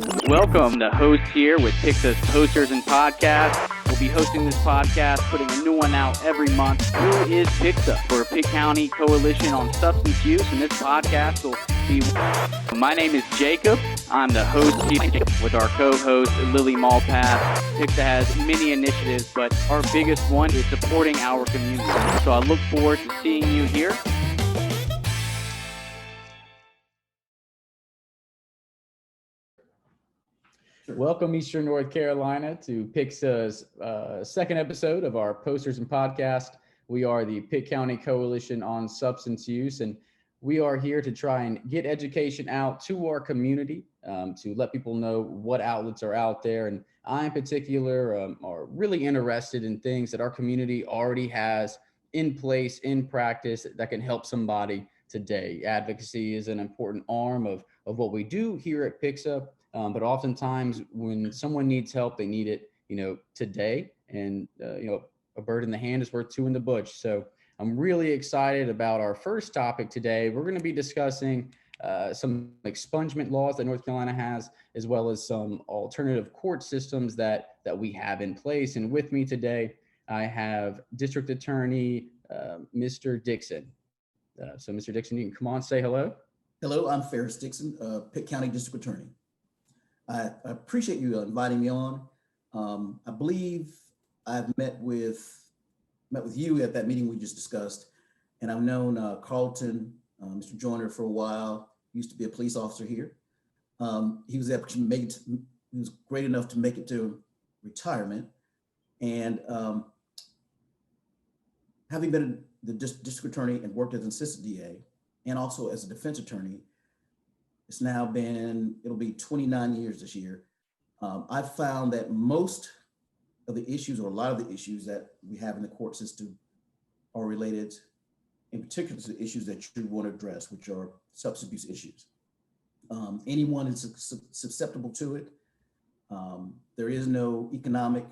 Welcome, the host here with Pixa's Posters and Podcasts. We'll be hosting this podcast, putting a new one out every month. Who is Pixa? We're a Pitt County coalition on substance use, and this podcast will be... My name is Jacob. I'm the host here with our co-host, Lily Malpass. Pixa has many initiatives, but our biggest one is supporting our community. So I look forward to seeing you here. Welcome, Eastern North Carolina, to Pixa's second episode of our Posters and Podcast. We are the Pitt County Coalition on Substance Use, and we are here to try and get education out to our community, to let people know what outlets are out there. And I, in particular, are really interested in things that our community already has in place, in practice, that can help somebody today. Advocacy is an important arm of what we do here at Pixa. But oftentimes when someone needs help, they need it, today. And, a bird in the hand is worth two in the bush. So I'm really excited about our first topic today. We're going to be discussing some expungement laws that North Carolina has, as well as some alternative court systems that we have in place. And with me today, I have District Attorney, Mr. Dixon. So Mr. Dixon, you can come on, say hello. Hello, I'm Faris Dixon, Pitt County District Attorney. I appreciate you inviting me on. I believe I've met with you at that meeting we just discussed, and I've known Carlton, Mr. Joyner, for a while. He used to be a police officer here. He was able to make it. He was great enough to make it to retirement, and having been the district attorney and worked as an assistant DA, and also as a defense attorney. It's now it'll be 29 years this year. I've found that most of the issues, or a lot of the issues that we have in the court system, are related in particular to the issues that you want to address, which are substance abuse issues. Anyone is susceptible to it. There is no economic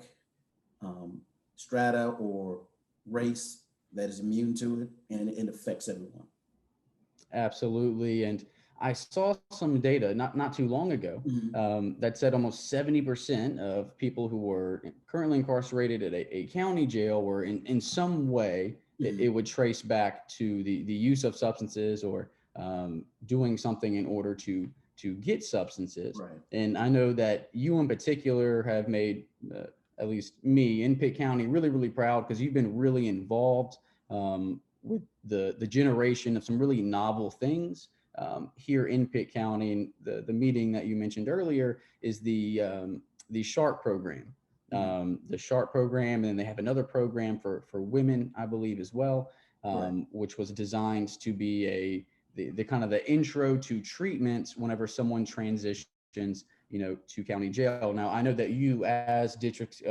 strata or race that is immune to it, and it affects everyone. Absolutely. And I saw some data not too long ago that said almost 70% of people who were currently incarcerated at a county jail were in some way, it would trace back to the use of substances or doing something in order to get substances. Right. And I know that you in particular have made, at least me in Pitt County, really, really proud, because you've been really involved with the generation of some really novel things here in Pitt County. And the meeting that you mentioned earlier is the SHARP program. The SHARP program, and then they have another program for women, I believe, as well, which was designed to be the kind of the intro to treatments whenever someone transitions, to county jail. Now, I know that you, as district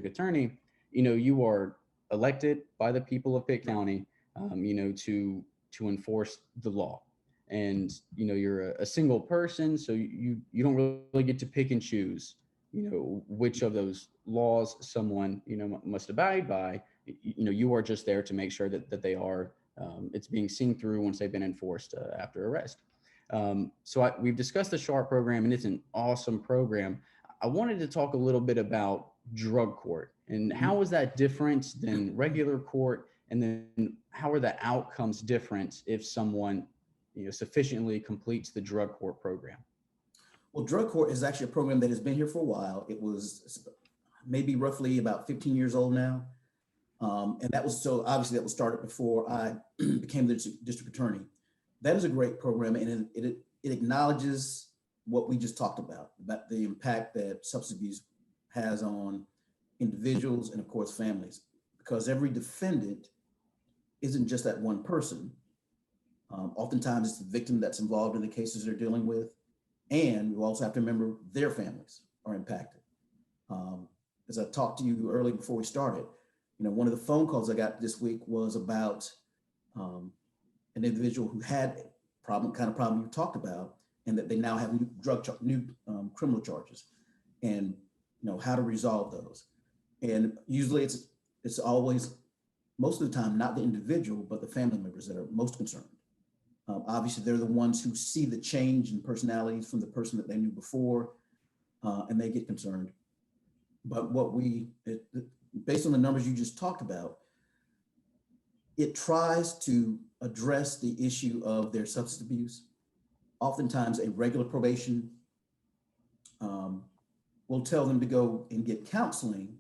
attorney, you are elected by the people of Pitt County, to enforce the law. And, you're a single person, so you don't really get to pick and choose, which of those laws someone, must abide by. You are just there to make sure that they are, it's being seen through once they've been enforced after arrest. So we've discussed the SHARP program, and it's an awesome program. I wanted to talk a little bit about drug court, and how is that different than regular court? And then how are the outcomes different if someone sufficiently completes the drug court program? Well, drug court is actually a program that has been here for a while. It was maybe roughly about 15 years old now. And that was obviously that was started before I became the district attorney. That is a great program, and it acknowledges what we just talked about the impact that substance abuse has on individuals and, of course, families, because every defendant isn't just that one person. Oftentimes it's the victim that's involved in the cases they're dealing with. And you also have to remember their families are impacted. As I talked to you earlier before we started, one of the phone calls I got this week was about an individual who had kind of problem you talked about, and that they now have new criminal charges, and how to resolve those. And usually it's always, most of the time, not the individual, but the family members that are most concerned. Obviously, they're the ones who see the change in personalities from the person that they knew before. and they get concerned. But based on the numbers you just talked about, it tries to address the issue of their substance abuse. Oftentimes a regular probation will tell them to go and get counseling,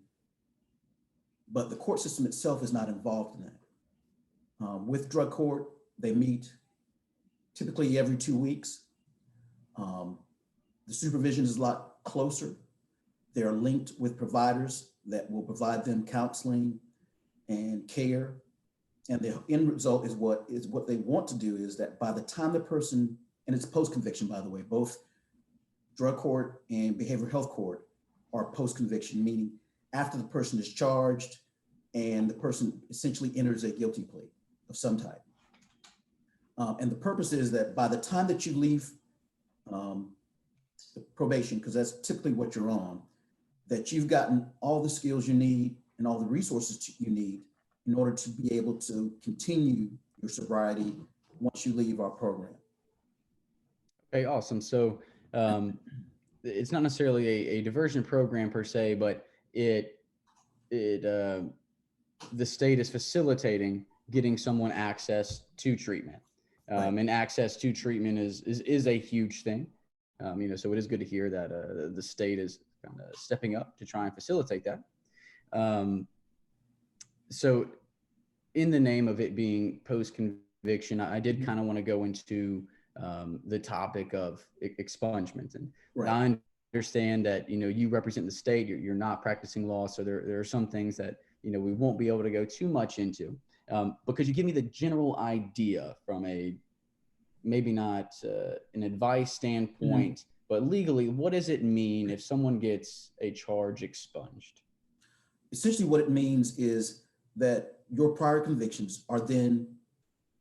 but the court system itself is not involved in that. With drug court, they meet typically every 2 weeks. The supervision is a lot closer. They are linked with providers that will provide them counseling and care. And the end result is what they want to do is that by the time the person, and it's post-conviction, by the way, both drug court and behavioral health court are post-conviction, meaning after the person is charged and the person essentially enters a guilty plea of some type. And the purpose is that by the time that you leave the probation, because that's typically what you're on, that you've gotten all the skills you need and all the resources you need in order to be able to continue your sobriety once you leave our program. Okay, awesome. So it's not necessarily a diversion program per se, but the state is facilitating getting someone access to treatment. Right. And access to treatment is a huge thing. So it is good to hear that the state is kind of stepping up to try and facilitate that. So in the name of it being post-conviction, I did kind of want to go into the topic of expungement. And Right. I understand that, you represent the state, you're not practicing law. So there are some things that, we won't be able to go too much into. But could you give me the general idea from maybe not an advice standpoint, but legally, what does it mean if someone gets a charge expunged? Essentially what it means is that your prior convictions are then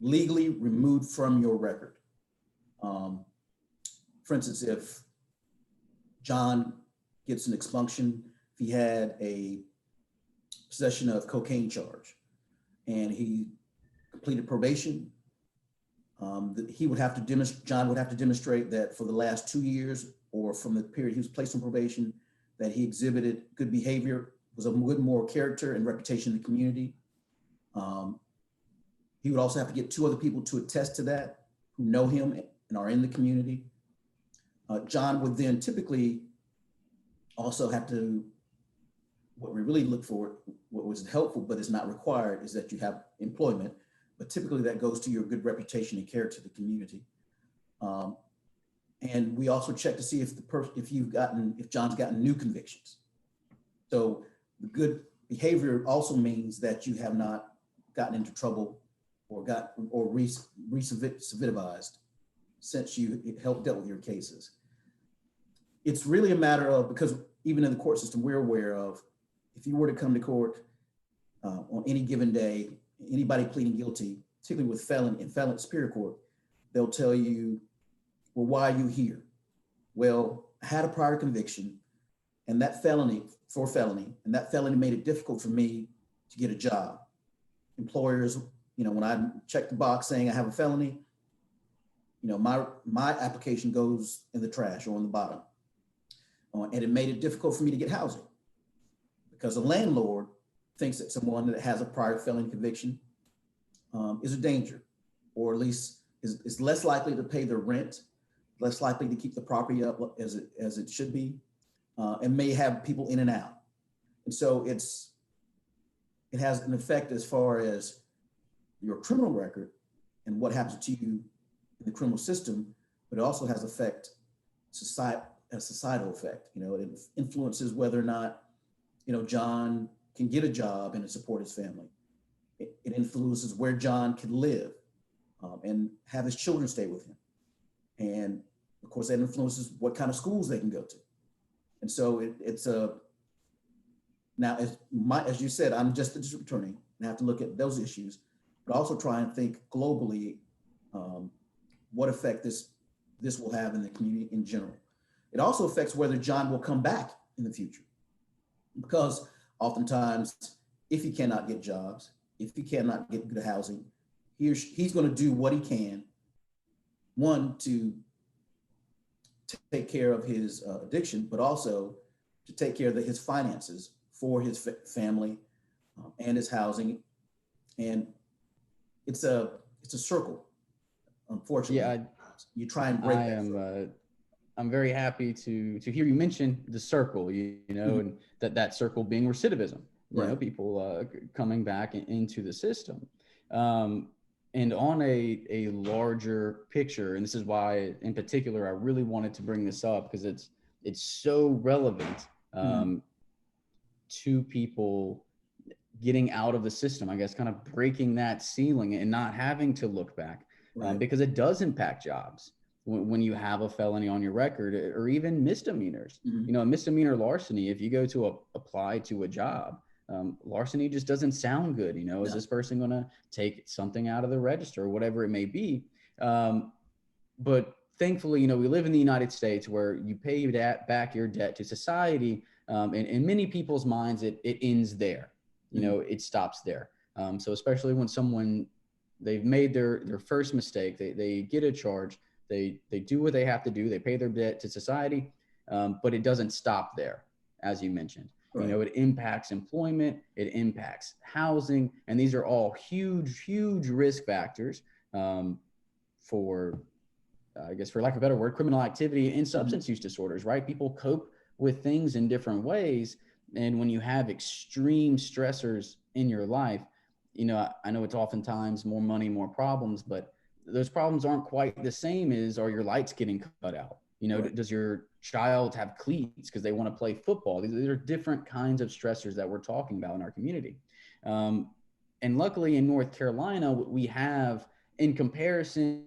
legally removed from your record. For instance, if John gets an expunction, if he had a possession of cocaine charge and he completed probation, John would have to demonstrate that for the last 2 years or from the period he was placed on probation, that he exhibited good behavior, was a good moral character and reputation in the community. He would also have to get 2 other people to attest to that, who know him and are in the community. John would then typically also have to, what we really look for, what was helpful but is not required, is that you have employment, but typically that goes to your good reputation and character to the community. And we also check to see if John's gotten new convictions. So the good behavior also means that you have not gotten into trouble or recidivized since you dealt with your cases. It's really a matter of, because even in the court system, we're aware of, if you were to come to court on any given day, anybody pleading guilty, particularly with felon superior court, they'll tell you, well, why are you here? Well, I had a prior conviction and that felony made it difficult for me to get a job. Employers, when I check the box saying I have a felony, my application goes in the trash or on the bottom. And it made it difficult for me to get housing because a landlord thinks that someone that has a prior felony conviction is a danger, or at least is less likely to pay their rent, less likely to keep the property up as it should be, and may have people in and out. And so it has an effect as far as your criminal record and what happens to you in the criminal system, but it also has a societal effect. It influences whether or not, John can get a job and support his family. It influences where John can live and have his children stay with him. And of course, that influences what kind of schools they can go to. And so now, as you said, I'm just the district attorney and I have to look at those issues, but also try and think globally what effect this will have in the community in general. It also affects whether John will come back in the future, because oftentimes, if he cannot get jobs, if he cannot get good housing, he's going to do what he can, one, to take care of his addiction, but also to take care of his finances for his family and his housing. And it's a circle, unfortunately. Yeah, you try and break that. I'm very happy to hear you mention the circle, you know, and that circle being recidivism, you know, people coming back into the system. And on a larger picture, and this is why in particular I really wanted to bring this up, because it's so relevant to people getting out of the system, I guess, kind of breaking that ceiling and not having to look back, because it does impact jobs when you have a felony on your record, or even misdemeanors. You know, a misdemeanor larceny, if you go to apply to a job, larceny just doesn't sound good. You know, is this person going to take something out of the register or whatever it may be? But thankfully, you know, we live in the United States where you pay back your debt to society. And in many people's minds, it ends there. You know, it stops there. So especially when they've made their first mistake, they get a charge, they do what they have to do, they pay their debt to society, but it doesn't stop there, as you mentioned. You know, it impacts employment, it impacts housing, and these are all huge risk factors for, I guess, for lack of a better word, criminal activity and substance use disorders, right? People cope with things in different ways. And when you have extreme stressors in your life, you know, I know it's oftentimes more money, more problems, but those problems aren't quite the same as, are your lights getting cut out? You know, does your child have cleats because they want to play football? These are different kinds of stressors that we're talking about in our community. And luckily in North Carolina, we have, in comparison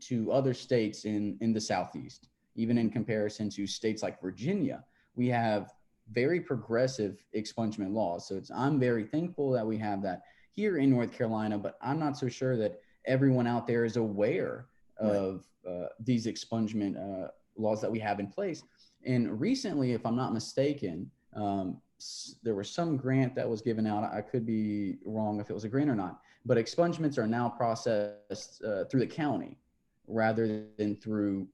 to other states in the Southeast, even in comparison to states like Virginia, we have very progressive expungement laws. So I'm very thankful that we have that here in North Carolina, but I'm not so sure that everyone out there is aware of these expungement laws that we have in place. And recently, if I'm not mistaken, there was some grant that was given out. I could be wrong if it was a grant or not, but expungements are now processed through the county rather than through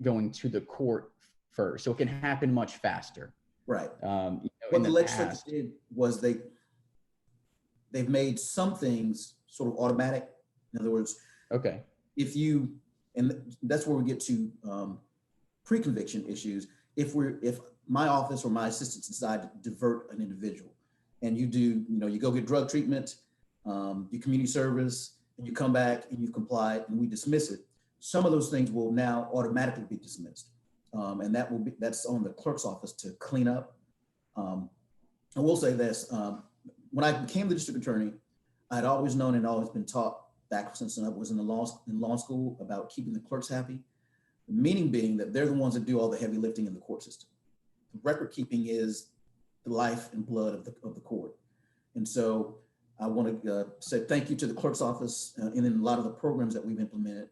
going to the court first. So it can happen much faster. Right. You know, what the legislature did was they've made some things sort of automatic. In other words, if you, and that's where we get to pre-conviction issues. If my office or my assistants decide to divert an individual, and you go get drug treatment, do community service, and you come back and you've complied, and we dismiss it, some of those things will now automatically be dismissed. And that's on the clerk's office to clean up. I will say this, when I became the district attorney, I'd always known and always been taught back since I was in law school about keeping the clerks happy, the meaning being that they're the ones that do all the heavy lifting in the court system. The record keeping is the life and blood of the court. And so I want to say thank you to the clerk's office and in a lot of the programs that we've implemented,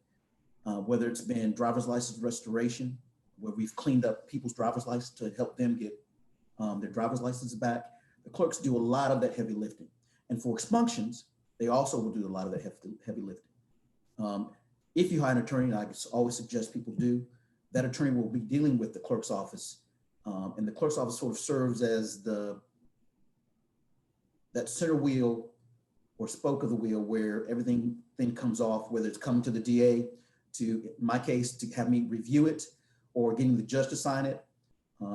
whether it's been driver's license restoration, where we've cleaned up people's driver's license to help them get their driver's license back. The clerks do a lot of that heavy lifting. And for expunctions, they also will do a lot of that heavy lifting. If you hire an attorney, and I always suggest people do, that attorney will be dealing with the clerk's office. And the clerk's office sort of serves as that center wheel or spoke of the wheel where everything comes off, whether it's coming to the DA, to, in my case, to have me review it, or getting the judge to sign it.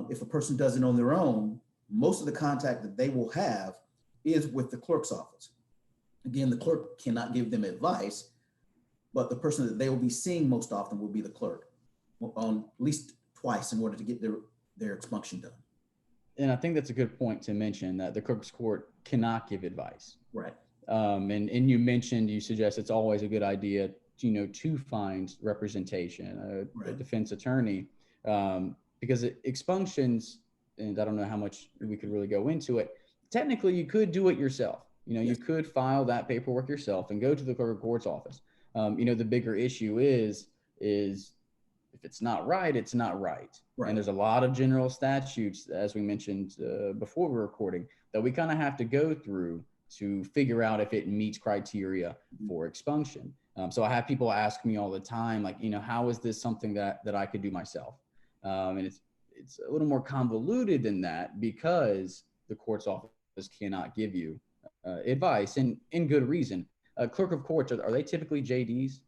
If a person does it on their own, most of the contact that they will have is with the clerk's office. Again, the clerk cannot give them advice, but the person that they will be seeing most often will be the clerk, on at least twice, in order to get their expunction done. And I think that's a good point to mention, that the clerk's court cannot give advice. Right. And you suggest it's always a good idea, to find representation, a defense attorney, because expunctions, and I don't know how much we could really go into it, technically you could do it yourself. You could file that paperwork yourself and go to the clerk of court's office. The bigger issue is if it's not right, it's not right. And there's a lot of general statutes, as we mentioned before we were recording, that we kind of have to go through to figure out if it meets criteria for expunction. So I have people ask me all the time, like, how is this something that I could do myself? And it's a little more convoluted than that because the court's office cannot give you advice, and in good reason. Clerk of courts, are they typically JDs?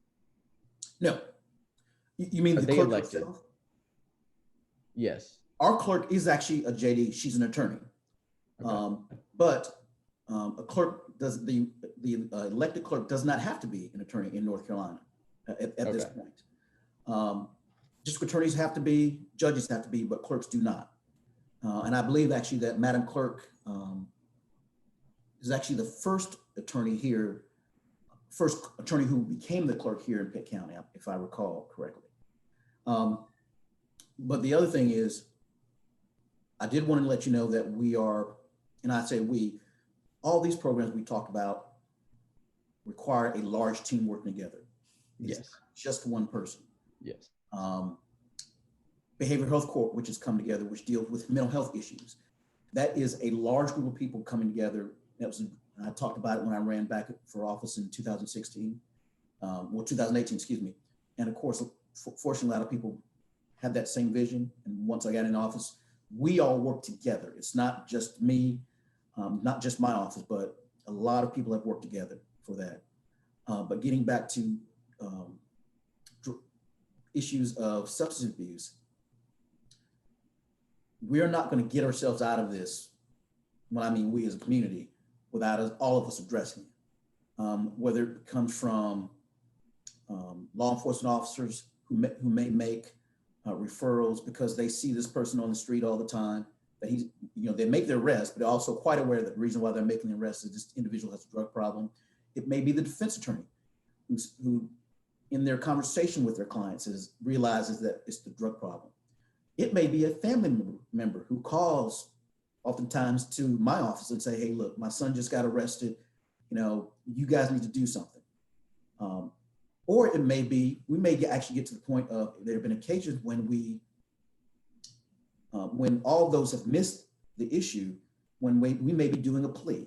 No. You mean Are the they clerk elected? herself? Yes. Our clerk is actually a JD. She's an attorney. Okay. But a clerk does the elected clerk does not have to be an attorney in North Carolina at this point. District attorneys have to be, judges have to be, but clerks do not. And I believe actually that Madam Clerk is actually the first attorney here, first attorney who became the clerk here in Pitt County, if I recall correctly. But the other thing is, I did want to let you know that we are, and I say we, all these programs we talked about require a large team working together. It's Yes. just one person. Yes. Behavioral health court, which has come together, which deals with mental health issues. That is a large group of people coming together. I talked about it when I ran back for office in 2016, 2018, excuse me. And of course, fortunately, a lot of people had that same vision. And once I got in office, we all work together. It's not just me, not just my office, but a lot of people have worked together for that. But getting back to issues of substance abuse, we're not going to get ourselves out of this, when I mean we as a community, without all of us addressing it. Whether it comes from law enforcement officers who may make referrals because they see this person on the street all the time, that he's, they make their arrest, but they're also quite aware that the reason why they're making the arrest is this individual has a drug problem. It may be the defense attorney who in their conversation with their clients realizes that it's the drug problem. It may be a family member who calls oftentimes to my office and say, hey, look, my son just got arrested. You guys need to do something. Or it may be, we may actually get to the point of, there have been occasions when when all those have missed the issue, when we may be doing a plea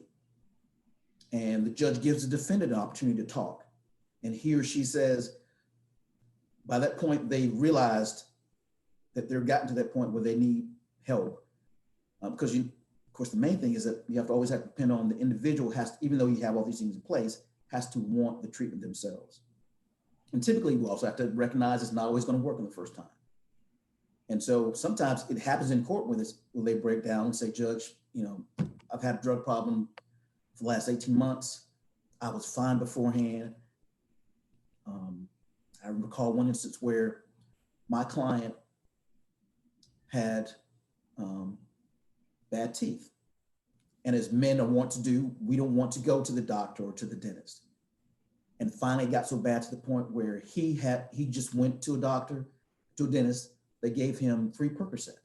and the judge gives the defendant an opportunity to talk. And he or she says, by that point, they realized that they're gotten to that point where they need help. Because of course, the main thing is that you always have to depend on the individual even though you have all these things in place, has to want the treatment themselves. And typically we also have to recognize it's not always going to work on the first time. And so sometimes it happens in court when they break down and say, Judge, I've had a drug problem for the last 18 months. I was fine beforehand. I recall one instance where my client had bad teeth. And as men want to do, we don't want to go to the doctor or to the dentist. And finally it got so bad to the point where he just went to a dentist. They gave him 3 Percocet.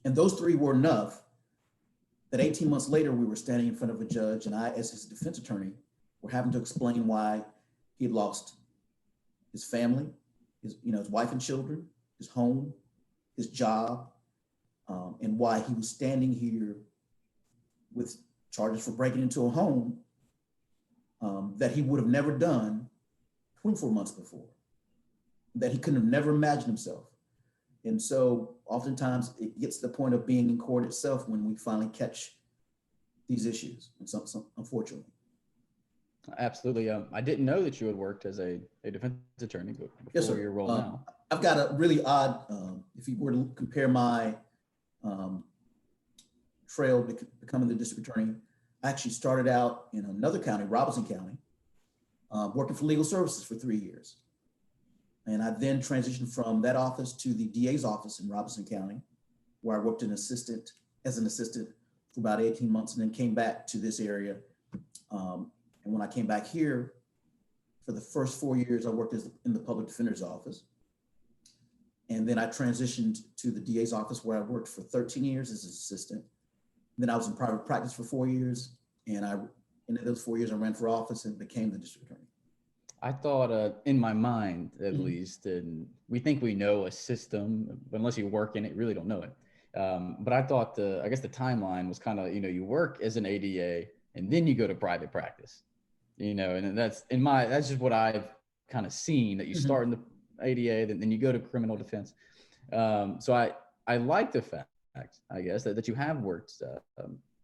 And those 3 were enough that 18 months later, we were standing in front of a judge, and I, as his defense attorney, were having to explain why he had lost his family, his wife and children, his home, his job, and why he was standing here with charges for breaking into a home that he would have never done 24 months before, that he couldn't have never imagined himself. And so oftentimes it gets to the point of being in court itself when we finally catch these issues, and some unfortunately. Absolutely. I didn't know that you had worked as a defense attorney before Yes, sir. your role now. I've got a really odd, if you were to compare my trail becoming the district attorney, I actually started out in another county, Robeson County, working for legal services for 3 years. And I then transitioned from that office to the DA's office in Robeson County, where I worked as an assistant for about 18 months, and then came back to this area. And when I came back here, for the first 4 years, I worked in the public defender's office. And then I transitioned to the DA's office, where I worked for 13 years as an assistant. Then I was in private practice for 4 years. And in those 4 years, I ran for office and became the district attorney. I thought, in my mind at least, and we think we know a system, but unless you work in it, you really don't know it. But I thought I guess the timeline was kind of, you work as an ADA and then you go to private practice, and that's just what I've kind of seen, that you start in the ADA, then you go to criminal defense. So I like the fact, I guess, that you have worked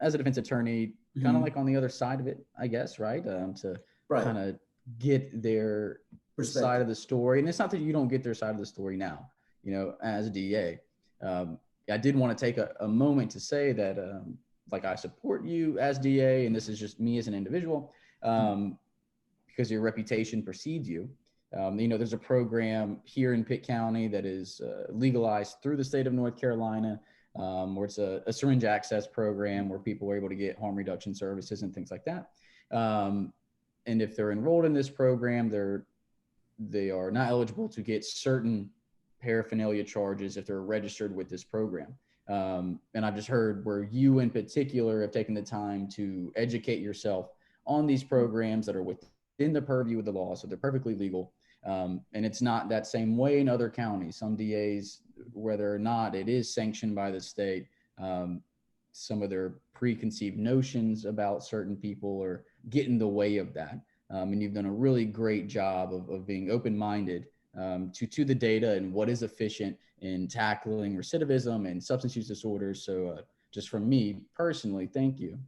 as a defense attorney, kind of like on the other side of it, I guess, right? To kind of get their side of the story. And it's not that you don't get their side of the story now, as a DA. I did want to take a moment to say that, like, I support you as DA, and this is just me as an individual, because your reputation precedes you. There's a program here in Pitt County that is legalized through the state of North Carolina, where it's a syringe access program where people are able to get harm reduction services and things like that. And if they're enrolled in this program, they are not eligible to get certain paraphernalia charges if they're registered with this program. And I've just heard where you in particular have taken the time to educate yourself on these programs that are within the purview of the law, so they're perfectly legal. And it's not that same way in other counties. Some DAs, whether or not it is sanctioned by the state, some of their preconceived notions about certain people are get in the way of that. And you've done a really great job of being open-minded to the data and what is efficient in tackling recidivism and substance use disorders. So just from me personally, thank you.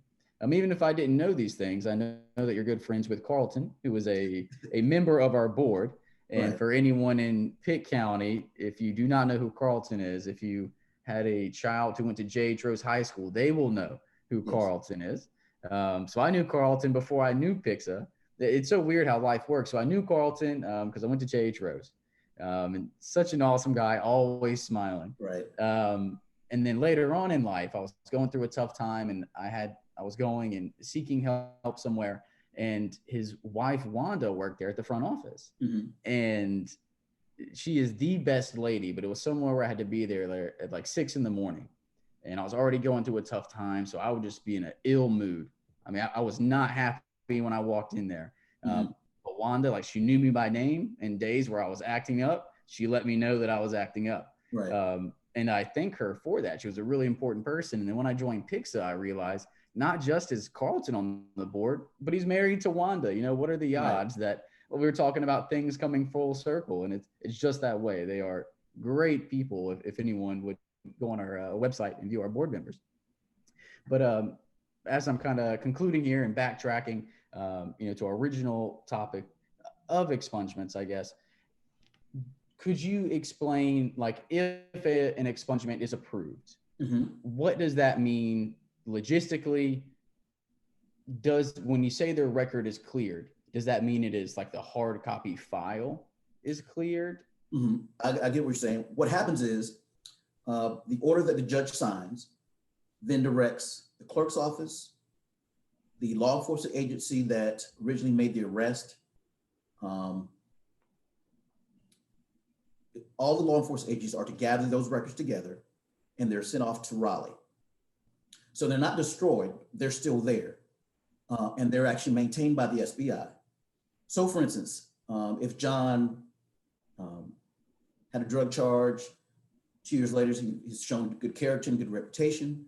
Even if I didn't know these things, I know that you're good friends with Carlton, who was a member of our board. And for anyone in Pitt County, if you do not know who Carlton is, if you had a child who went to J.H. Rose High School, they will know who Carlton is. So I knew Carlton before I knew PCCSU. It's so weird how life works. So I knew Carlton because I went to J.H. Rose. And such an awesome guy, always smiling. Right. And then later on in life, I was going through a tough time, and I was going and seeking help somewhere. And his wife, Wanda, worked there at the front office. Mm-hmm. And she is the best lady, but it was somewhere where I had to be there at like 6 a.m. And I was already going through a tough time. So I would just be in an ill mood. I mean, I was not happy when I walked in there. Mm-hmm. But Wanda, like, she knew me by name, and days where I was acting up, she let me know that I was acting up. Right. And I thank her for that. She was a really important person. And then when I joined PCCSU, I realized not just is Carlton on the board, but he's married to Wanda. What are the odds that we were talking about things coming full circle? And it's just that way. They are great people. If anyone would go on our website and view our board members. But as I'm kind of concluding here and backtracking, to our original topic of expungements, I guess, could you explain, like, if an expungement is approved, what does that mean logistically? When you say their record is cleared, does that mean it is like the hard copy file is cleared? Mm-hmm. I get what you're saying. What happens is the order that the judge signs then directs the clerk's office, the law enforcement agency that originally made the arrest, all the law enforcement agencies are to gather those records together, and they're sent off to Raleigh. So they're not destroyed, they're still there. And they're actually maintained by the SBI. So for instance, if John had a drug charge, 2 years later, he's shown good character and good reputation,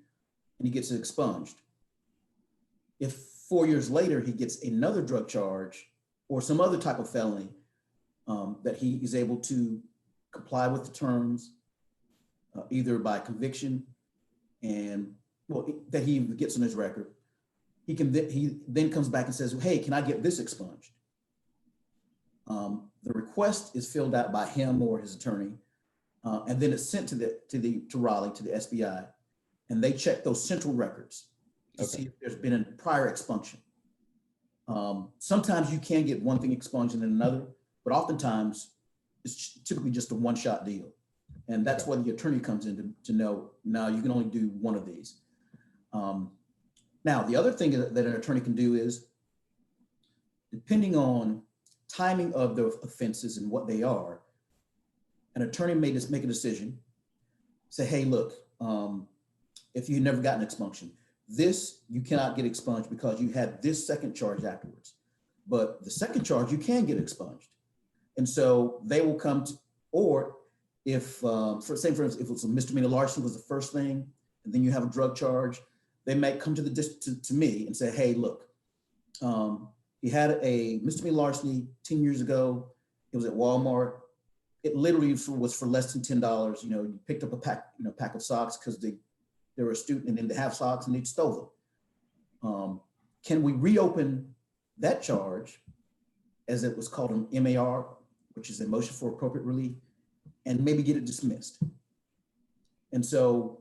and he gets it expunged. If 4 years later, he gets another drug charge or some other type of felony that he is able to comply with the terms, either by conviction and, that he gets on his record, he then comes back and says, hey, can I get this expunged? The request is filled out by him or his attorney, and then it's sent to Raleigh, to the SBI, and they check those central records to see if there's been a prior expunction. Sometimes you can get one thing expunged and then another, but oftentimes it's typically just a one-shot deal. And that's where the attorney comes in to know, now you can only do one of these. Now, the other thing that an attorney can do is, depending on timing of the offenses and what they are, an attorney may just make a decision, say, hey, look, if you've never gotten expunction, this you cannot get expunged because you had this second charge afterwards. But the second charge you can get expunged. And so they will come to, or if, for instance, if it's a misdemeanor larceny was the first thing, and then you have a drug charge, they might come to me and say, hey, look, he had a misdemeanor larceny 10 years ago. It was at Walmart. it literally was for less than $10. You picked up a pack of socks because they were a student and didn't have socks and they'd stole them. Can we reopen that charge, as it was called, an MAR, which is a motion for appropriate relief, and maybe get it dismissed? And so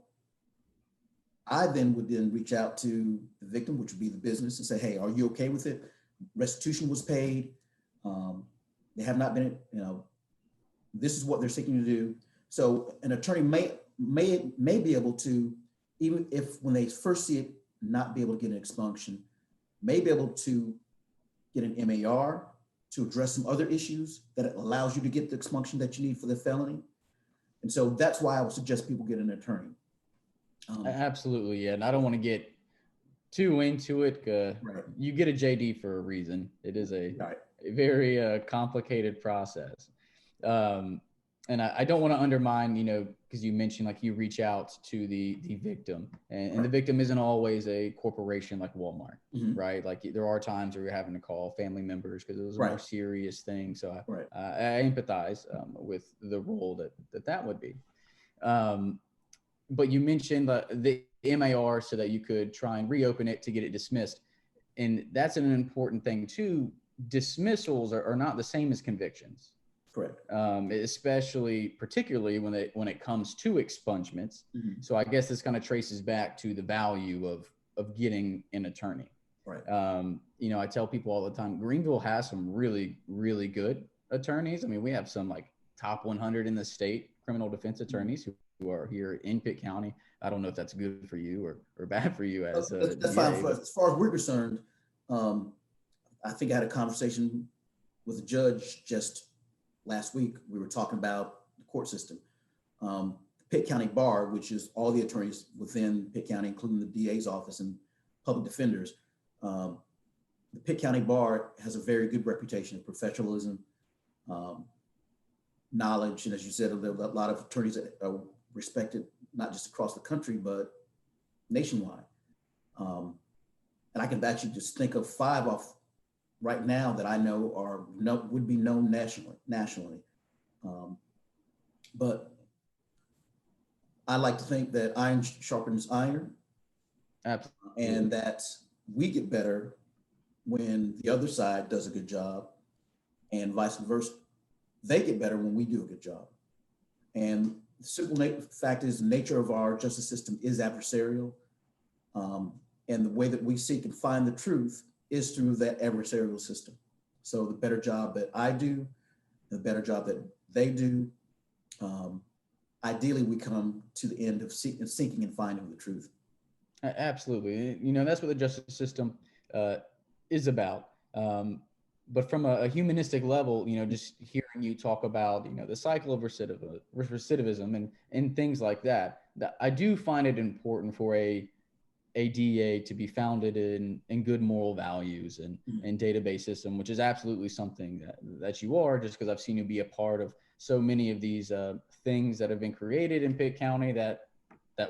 I would reach out to the victim, which would be the business, and say, hey, are you okay with it? Restitution was paid. They have not been, this is what they're seeking to do. So an attorney may be able to, even if when they first see it, not be able to get an expunction, may be able to get an MAR to address some other issues that allows you to get the expunction that you need for the felony. And so that's why I would suggest people get an attorney. Absolutely, yeah. And I don't want to get too into it. Right. You get a JD for a reason. It is a very complicated process. And I don't want to undermine, because you mentioned like you reach out to the victim, and the victim isn't always a corporation like Walmart, right? Like there are times where you're having to call family members because it was a more serious thing. So I empathize with the role that would be. But you mentioned the MAR so that you could try and reopen it to get it dismissed. And that's an important thing too. Dismissals are not the same as convictions. Correct. Particularly when it comes to expungements. So I guess this kind of traces back to the value of getting an attorney. Right. I tell people all the time, Greenville has some really, really good attorneys. I mean, we have some like top 100 in the state criminal defense attorneys who are here in Pitt County. I don't know if that's good for you or bad for you as that's fine. As far as we're concerned, I think I had a conversation with a judge just last week. We were talking about the court system. The Pitt County Bar, which is all the attorneys within Pitt County, including the DA's office and public defenders. The Pitt County Bar has a very good reputation of professionalism, knowledge, and as you said, there are a lot of attorneys that are respected, not just across the country, but nationwide. And I can actually just think of 5 off right now that I know would be known nationally. But I like to think that iron sharpens iron. Absolutely. And that we get better when the other side does a good job, and vice versa. They get better when we do a good job. And the simple fact is, the nature of our justice system is adversarial. And the way that we seek and find the truth is through that adversarial system. So the better job that I do, the better job that they do, ideally we come to the end of seeking and finding the truth. Absolutely. That's what the justice system is about. But from a humanistic level, just hearing you talk about, the cycle of recidivism and things like that I do find it important for a DA to be founded in good moral values and database system, which is absolutely something that you are, just because I've seen you be a part of so many of these things that have been created in Pitt County that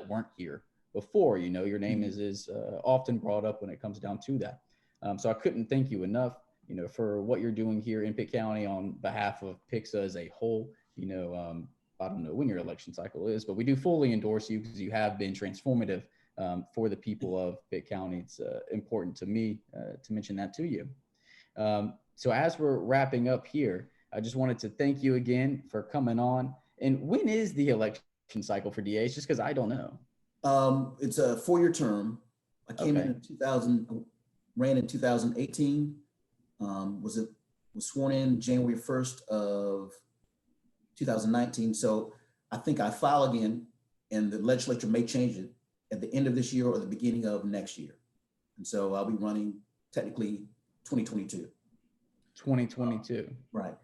weren't here before. Your name is often brought up when it comes down to that. So I couldn't thank you enough, for what you're doing here in Pitt County on behalf of PICSA as a whole. I don't know when your election cycle is, but we do fully endorse you because you have been transformative for the people of Pitt County. It's important to me to mention that to you. So as we're wrapping up here, I just wanted to thank you again for coming on. And when is the election cycle for DAs? Just because I don't know. It's a 4-year term. I came in 2000, ran in 2018. Was sworn in January 1st of 2019. So I think I file again, and the legislature may change it at the end of this year or the beginning of next year. And so I'll be running technically 2022. 2022. Right.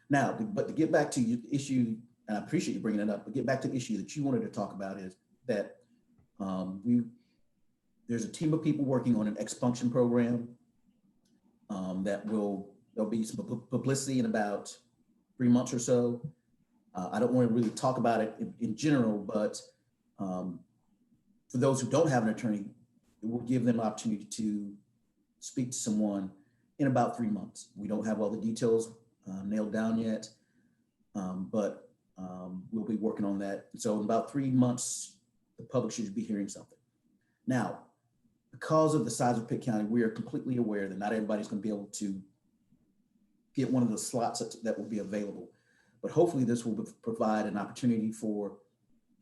Now, but to get back to the issue, and I appreciate you bringing it up, but get back to the issue that you wanted to talk about is that there's a team of people working on an expunction program there'll be some publicity in about 3 months or so. I don't want to really talk about it in general, but for those who don't have an attorney, it will give them an opportunity to speak to someone in about 3 months. We don't have all the details nailed down yet, but We'll be working on that. So in about 3 months, the public should be hearing something. Now, because of the size of Pitt County, we are completely aware that not everybody's going to be able to get one of the slots that will be available. But hopefully this will provide an opportunity for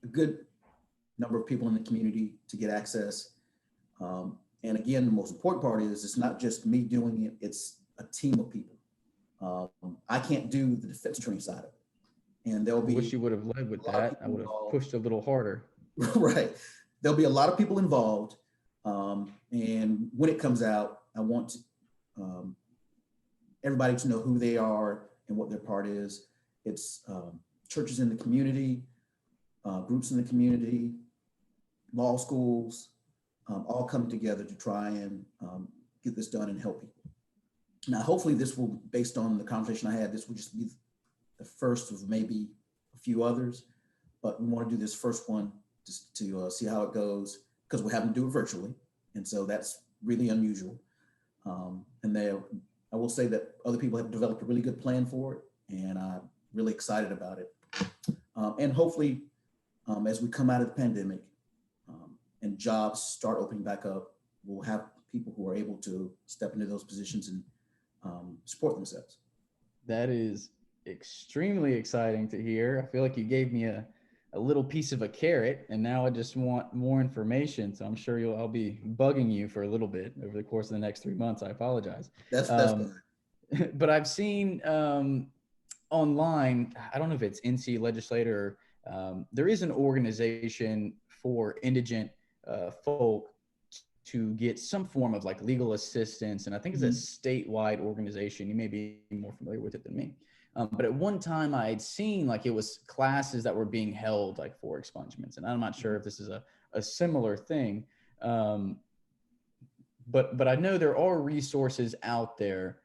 a good number of people in the community to get access. And again, the most important part is it's not just me doing it, it's a team of people. I can't do the defense attorney side of it. And there'll be— I wish you would have led with that. I would have pushed a little harder. Right. There'll be a lot of people involved. And when it comes out, I want everybody to know who they are and what their part is. It's churches in the community, groups in the community, law schools, all coming together to try and get this done and help people. Now, hopefully this will, based on the conversation I had, this will just be the first of maybe a few others, but we want to do this first one just to see how it goes, because we're having to do it virtually. And so that's really unusual. And I will say that other people have developed a really good plan for it, and I'm really excited about it. And hopefully, as we come out of the pandemic and jobs start opening back up, we'll have people who are able to step into those positions and support themselves. That is extremely exciting to hear. I feel like you gave me a little piece of a carrot, and now I just want more information. So I'm sure I'll be bugging you for a little bit over the course of the next 3 months. I apologize. That's fine. But I've seen online, I don't know if it's NC Legislator, there is an organization for indigent folk to get some form of like legal assistance. And I think it's a statewide organization. You may be more familiar with it than me. But at one time I had seen like it was classes that were being held like for expungements. And I'm not sure if this is a similar thing. But I know there are resources out there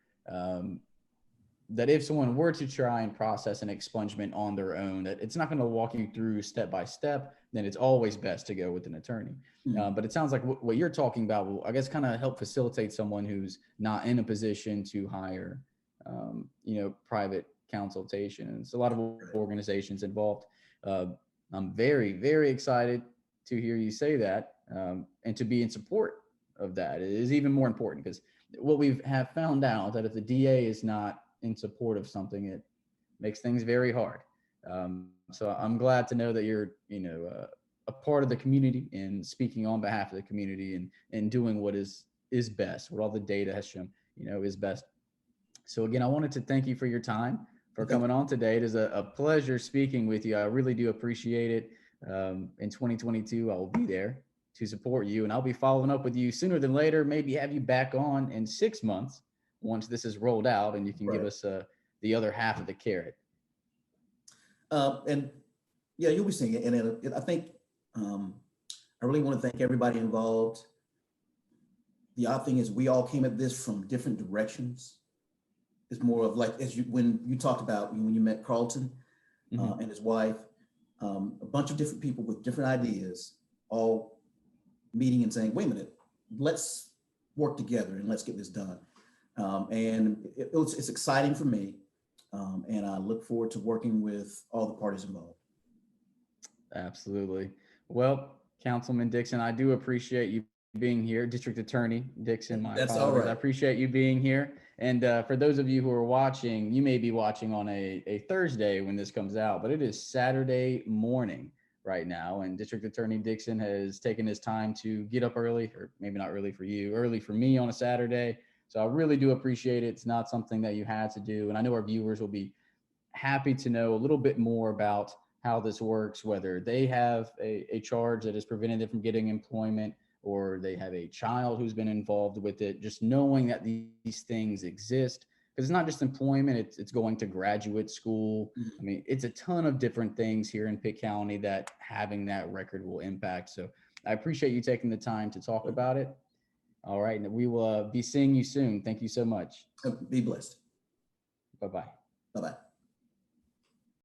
that if someone were to try and process an expungement on their own, that it's not going to walk you through step by step, then it's always best to go with an attorney. But it sounds like what you're talking about will, I guess, kind of help facilitate someone who's not in a position to hire, private consultation. And it's a lot of organizations involved. I'm very, very excited to hear you say that, and to be in support of that. It is even more important, because what we have found out that if the DA is not in support of something, it makes things very hard. So I'm glad to know that you're, a part of the community and speaking on behalf of the community and doing what is best, what all the data has shown, is best. So again, I wanted to thank you for your time, for coming on today. It is a pleasure speaking with you. I really do appreciate it. In 2022, I will be there to support you, and I'll be following up with you sooner than later, maybe have you back on in 6 months once this is rolled out and you can give us the other half of the carrot. And yeah, you'll be seeing it. And I think I really want to thank everybody involved. The odd thing is we all came at this from different directions. It's more of like, when you talked about when you met Carlton and his wife, a bunch of different people with different ideas, all meeting and saying, wait a minute, let's work together and let's get this done. And it's exciting for me. And I look forward to working with all the parties involved. Absolutely. Well, Councilman Dixon, I do appreciate you being here. District Attorney Dixon, That's all right. I appreciate you being here. And for those of you who are watching, you may be watching on a Thursday when this comes out, but it is Saturday morning right now. And District Attorney Dixon has taken his time to get up early, or maybe not early for you, early for me on a Saturday. So I really do appreciate it. It's not something that you had to do. And I know our viewers will be happy to know a little bit more about how this works, whether they have a charge that has prevented them from getting employment, or they have a child who's been involved with it. Just knowing that these things exist, because it's not just employment, it's going to graduate school. I mean, it's a ton of different things here in Pitt County that having that record will impact. So I appreciate you taking the time to talk about it. All right. And we will be seeing you soon. Thank you so much. Be blessed. Bye-bye. Bye-bye.